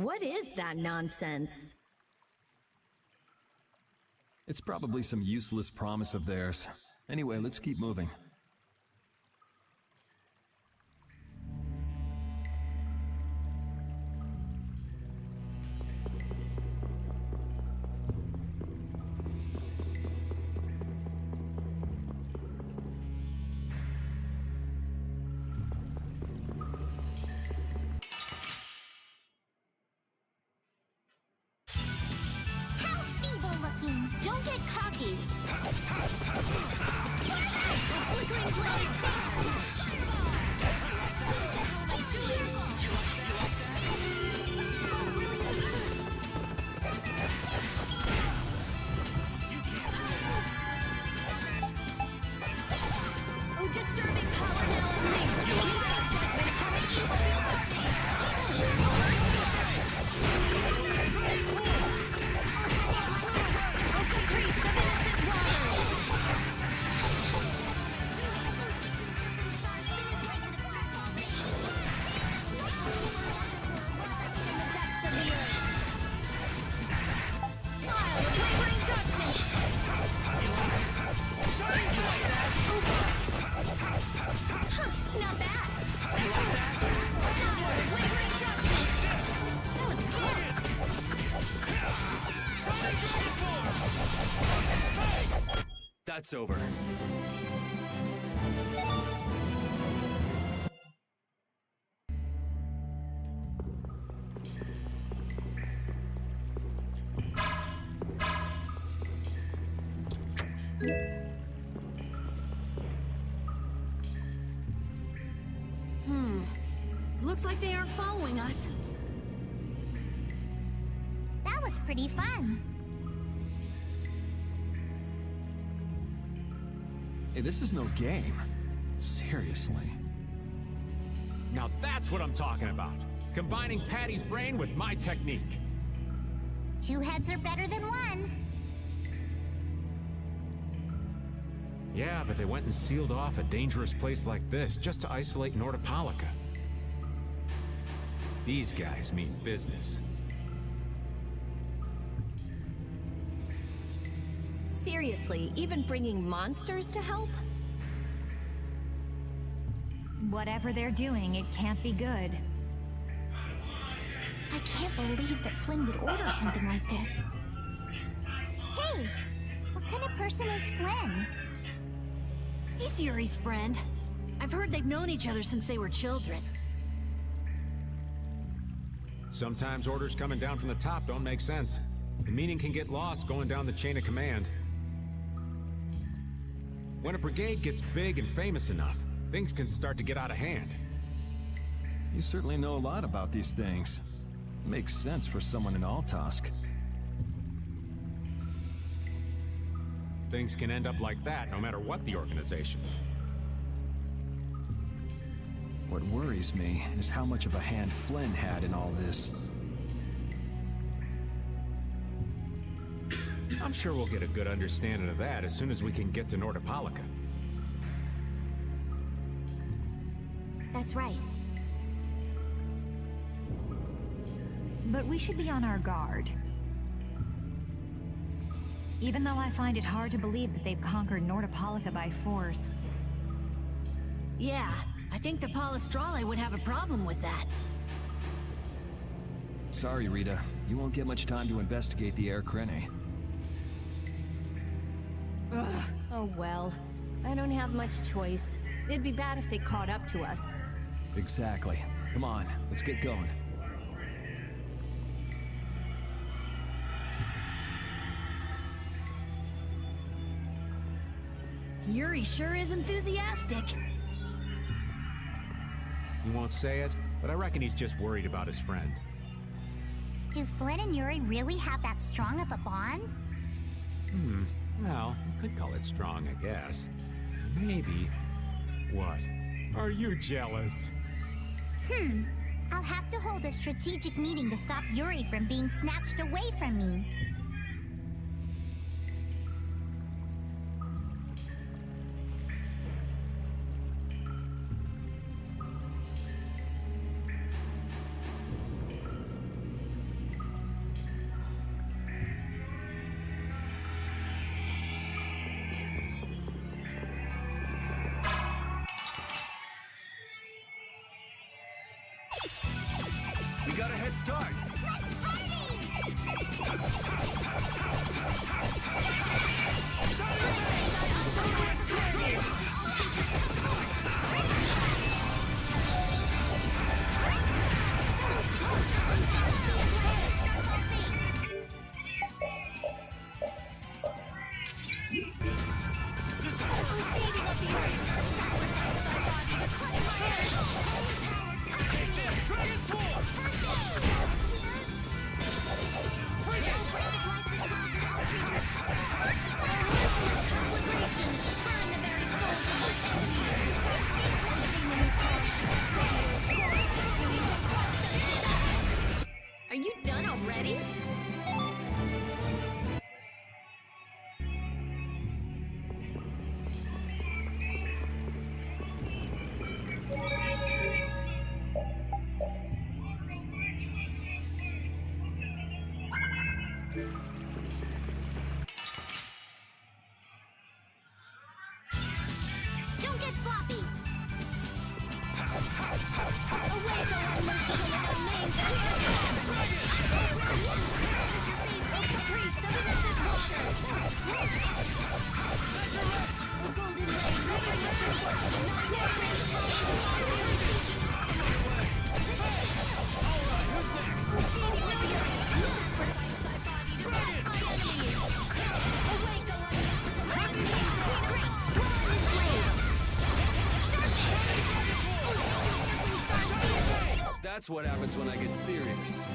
What is that nonsense? It's probably some useless promise of theirs. Anyway, let's keep moving. How feeble looking. Don't get cocky! Flickering blaze! Oh, disturbing power now unleashed! You have been coming evil with me! That's over. Looks like they aren't following us. That was pretty fun. Hey, this is no game. Seriously. Now that's what I'm talking about. Combining Patty's brain with my technique. 2 heads are better than 1. Yeah, but they went and sealed off a dangerous place like this just to isolate Nordopolica. These guys mean business. Seriously, even bringing monsters to help? Whatever they're doing, it can't be good. I can't believe that Flynn would order something like this. Hey, what kind of person is Flynn? He's Yuri's friend. I've heard they've known each other since they were children. Sometimes orders coming down from the top don't make sense. The meaning can get lost going down the chain of command. When a brigade gets big and famous enough, things can start to get out of hand. You certainly know a lot about these things. Makes sense for someone in Altosk. Things can end up like that no matter what the organization. What worries me is how much of a hand Flynn had in all this. I'm sure we'll get a good understanding of that as soon as we can get to Nordopolica. That's right. But we should be on our guard. Even though I find it hard to believe that they've conquered Nordopolica by force. Yeah, I think the Palestrale would have a problem with that. Sorry, Rita. You won't get much time to investigate the Air Krene. Ugh, oh well. I don't have much choice. It'd be bad if they caught up to us. Exactly. Come on, let's get going. Yuri sure is enthusiastic. He won't say it, but I reckon he's just worried about his friend. Do Flynn and Yuri really have that strong of a bond? Well, you could call it strong, I guess. Maybe. What? Are you jealous? I'll have to hold a strategic meeting to stop Yuri from being snatched away from me. We got a head start. Let's Dragon Sword! That's what happens when I get serious.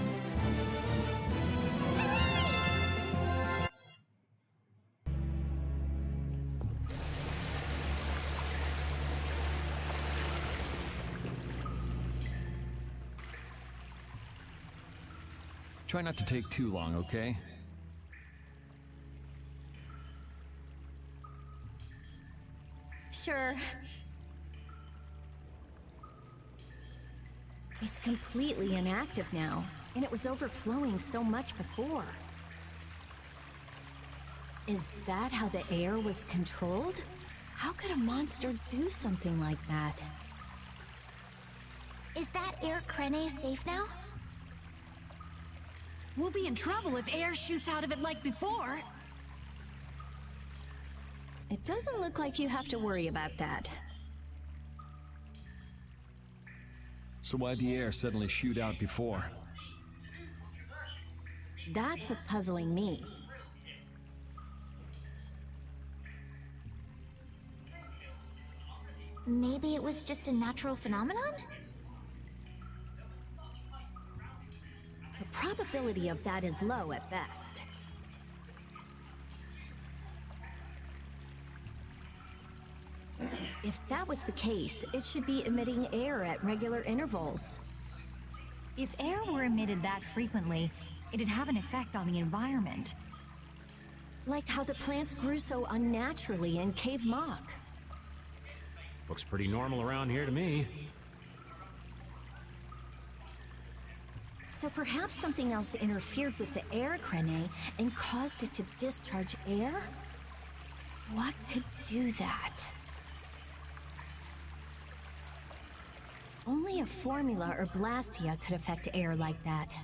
Try not to take too long, okay? Sure. It's completely inactive now, and it was overflowing so much before. Is that how the air was controlled? How could a monster do something like that? Is that Air Krene safe now? We'll be in trouble if air shoots out of it like before. It doesn't look like you have to worry about that. So why'd the air suddenly shoot out before? That's what's puzzling me. Maybe it was just a natural phenomenon? The probability of that is low at best. If that was the case, it should be emitting air at regular intervals. If air were emitted that frequently, it'd have an effect on the environment. Like how the plants grew so unnaturally in Cave Mock. Looks pretty normal around here to me. So perhaps something else interfered with the Air Krene and caused it to discharge air? What could do that? Only a formula or Blastia could affect air like that.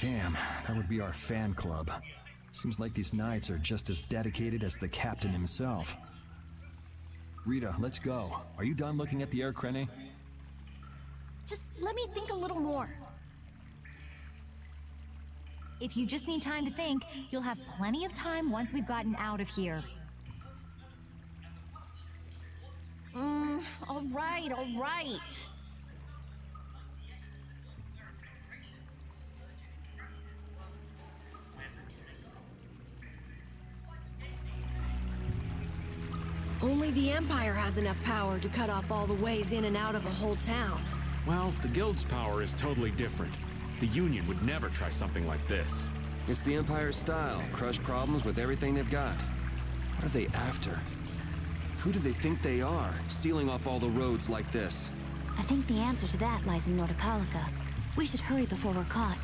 Damn, that would be our fan club. Seems like these knights are just as dedicated as the captain himself. Rita, let's go. Are you done looking at the Air Krene? Just let me think a little more. If you just need time to think, you'll have plenty of time once we've gotten out of here. All right. Only the Empire has enough power to cut off all the ways in and out of a whole town. Well, the Guild's power is totally different. The Union would never try something like this. It's the Empire's style. Crush problems with everything they've got. What are they after? Who do they think they are, sealing off all the roads like this? I think the answer to that lies in Nordopolica. We should hurry before we're caught.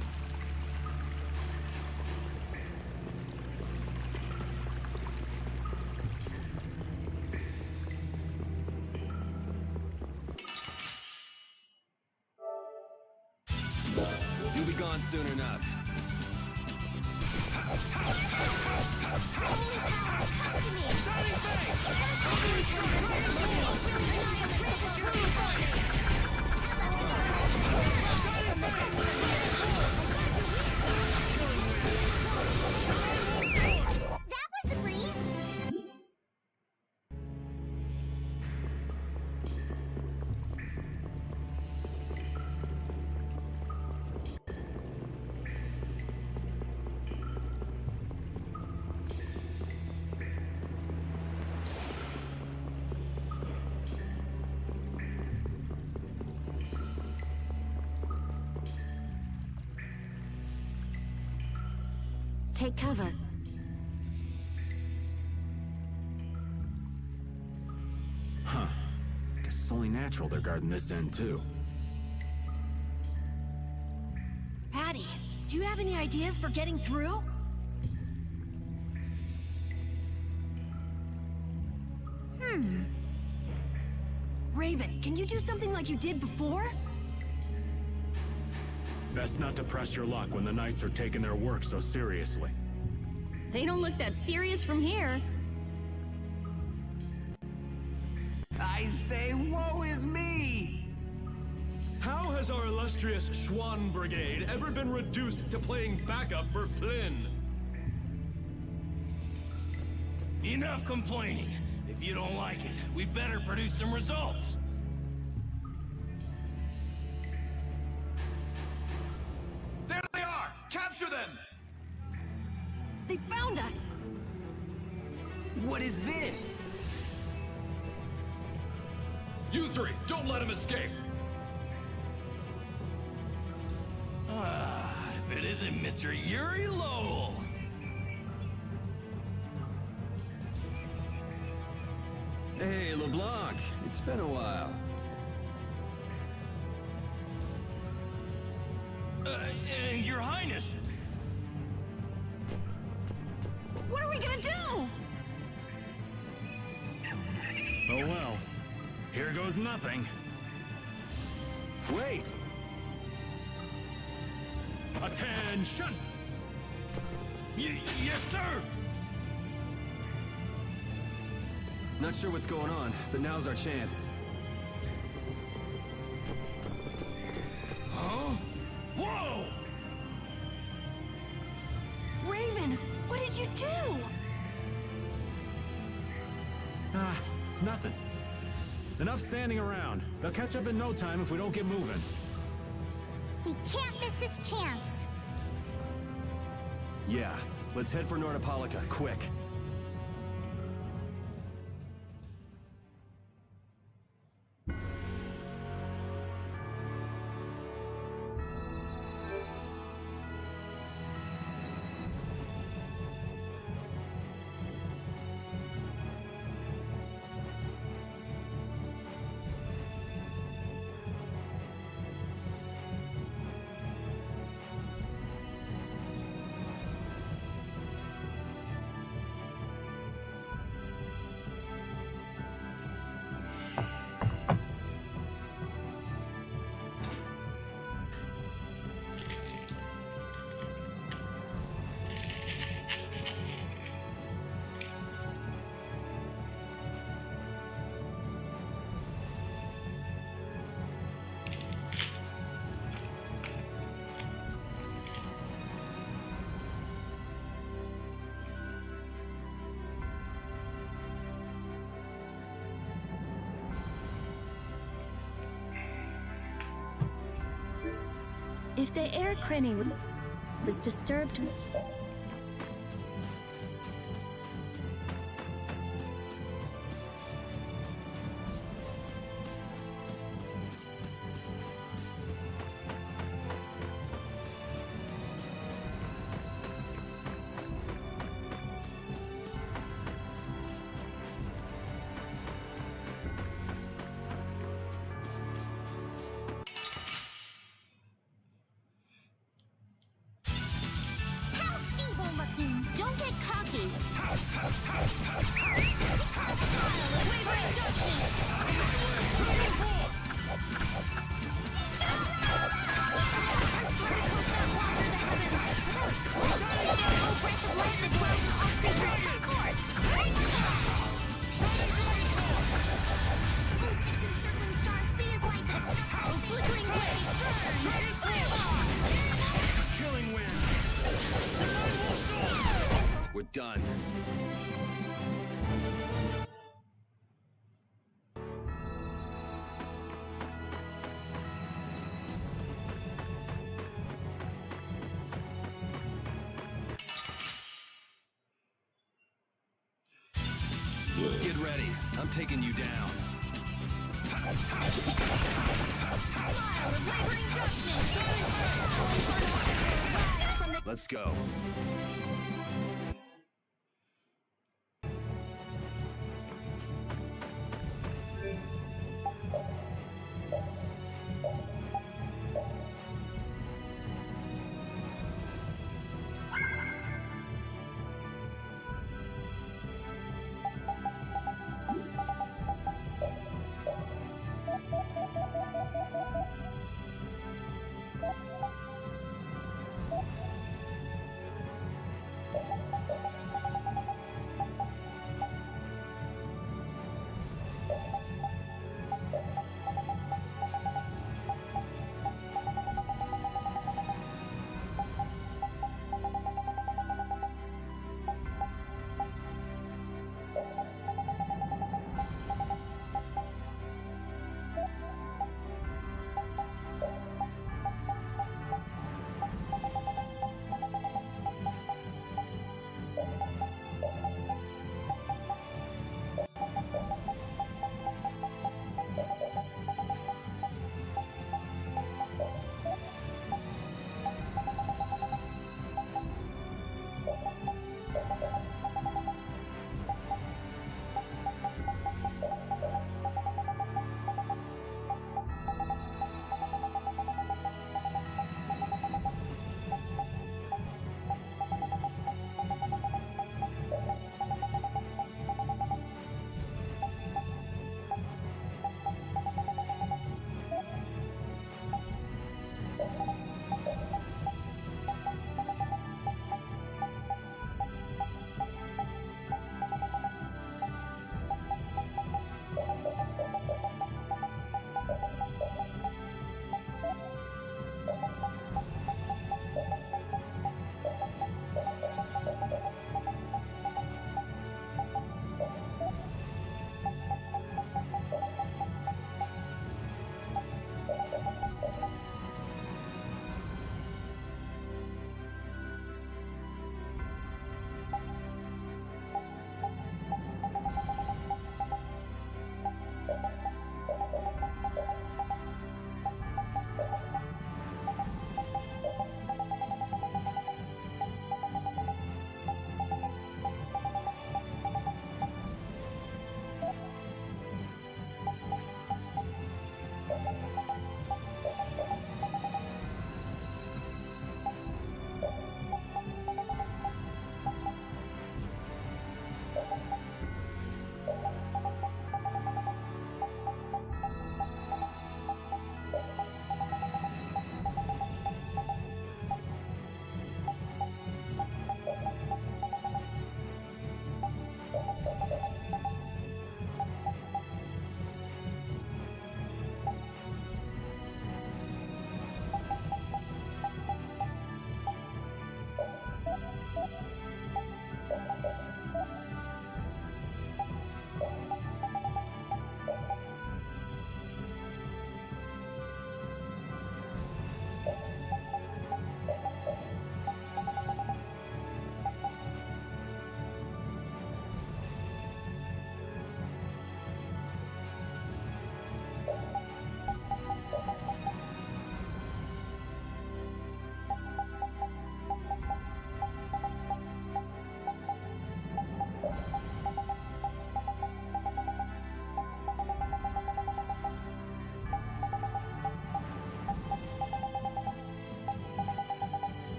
You'll be gone soon enough. That was a breeze! Take cover. Huh. Guess it's only natural they're guarding this end, too. Patty, do you have any ideas for getting through? Raven, can you do something like you did before? Best not to press your luck when the Knights are taking their work so seriously. They don't look that serious from here. I say, woe is me! How has our illustrious Schwann Brigade ever been reduced to playing backup for Flynn? Enough complaining. If you don't like it, we better produce some results. There they are! Capture them! They found us! What is this? You three, don't let him escape! If it isn't Mr. Yuri Lowell. Hey, LeBlanc. It's been a while. And Your Highness. What are we gonna do? Oh well. Here goes nothing. Wait! Attention! Yes, sir! Not sure what's going on, but now's our chance. Huh? Whoa! Raven, what did you do? It's nothing. Enough standing around. They'll catch up in no time if we don't get moving. We can't miss this chance. Yeah, let's head for Nordopolica, quick. If the air crenny was disturbed... Don't get cocky. We're done. Get ready. I'm taking you down. Let's go.